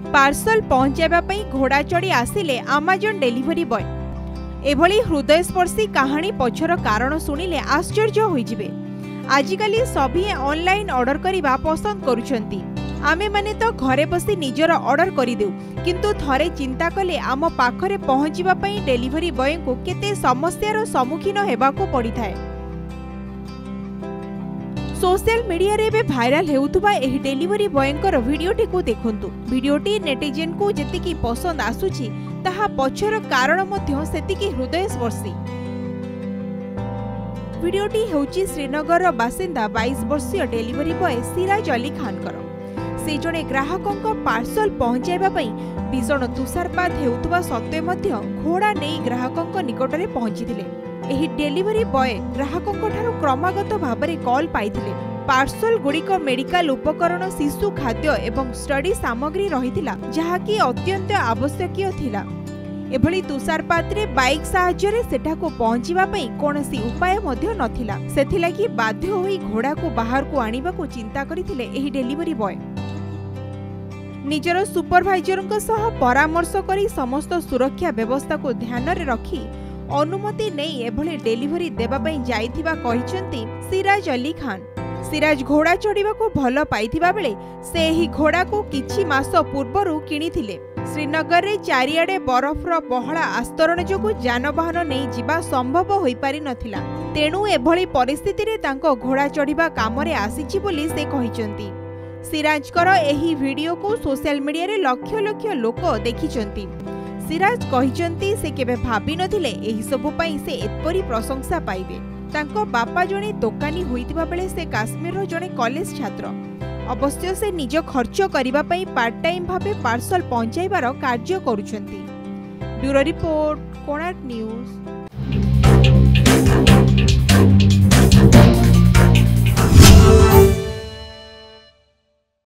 Parcel पहुंचाइबा पई घोड़ा चढ़ी आसिले अमेजन डेलीवरी बॉय। एभली हृदयस्पर्शी कहानी पछर कारण सुनिले आश्चर्य होइजिबे। आजिकाली सभी ऑनलाइन ऑर्डर करिबा पसंद करूछंती। आमे माने तो घरे बसी निजर ऑर्डर करि देउ, किंतु थरे चिंता कले आम पाखरे पहुंचीबा पई डेलीवरी बॉय को केते समस्यार सम्मुखीन हेबाकू पड़िथाय। सोशल मीडिया रे बे भाइराल हेउथुबा एही डेलीवरी बॉयंकर वीडियोटी को देखंतु। वीडियोटी नेटिजन को जेतिकी पसंद आसुची ताहा पछर कारण मध्य सेतिकी हृदयस्पर्शी। वीडियोटी हेउची श्रीनगर बासिंदा 22 वर्षीय डेलीवरी बॉय सिराज अली खानकर। से जणे ग्राहकंक पार्सल पहुंचाइबा पई भीषण तुषारपात हेउथुबा सत्वे मध्य घोड़ा नेई ग्राहकंक निकटरे पहुंचीथिले। एही डेलीवरी बॉय ग्राहकंक ठारू क्रमागत भाबरे कॉल पाइथिले। पार्सल गुड़िक मेडिकल उपकरण, शिशु खाद्य एवं स्टडी सामग्री रहिथिला, जहाकी अत्यंत आवश्यकीय थिला। एभली तुषारपात रे बाइक सहाय्य रे सेठाको पहुंचीबा पई कोनोसी उपाय मध्य नथिला। सेथिलागी बाध्य होई घोड़ा को बाहर को आनिबाको चिंता करिथिले एही डेलीवरी बॉय। निजर सुपरवाइजरक सह परामर्श करी समस्त सुरक्षा व्यवस्था को ध्यान रे रखी अनुमति नहीं एभली डेलीवरी देबा पई जाइथिबा कहिसंती सिराज अली खान। सिराज घोड़ा चढ़ीबा को भल पाइथिबा बेले से एही घोड़ा को किछि मास पूर्वरु किनिथिले। श्रीनगर रे चारियाडे बरफर बहला आस्तरण जोगु जानवाहन नहीं जिबा संभव होई पारि नथिला। तेणु एभली परिस्थिति रे तांको घोड़ा चढ़ीबा कामरे आसीछि बोली से कहिसंती। सिराजकर एही वीडियो को सोशल मीडिया रे लक्ष लक्ष लोक देखिचंती। सिराज कहिचंती से केबे भाबी नथिले एही सबु पई से एपरी प्रशंसा पाइबे। तांको बापा जणे दोकानी होइतिबा बेले से काश्मीर रो जणे कॉलेज छात्र। अवश्य से निज खर्च करिबा पई पार्ट टाइम भाबे पार्सल पहुंचाइबार कार्य करूछंती। Bureau report, Konark news.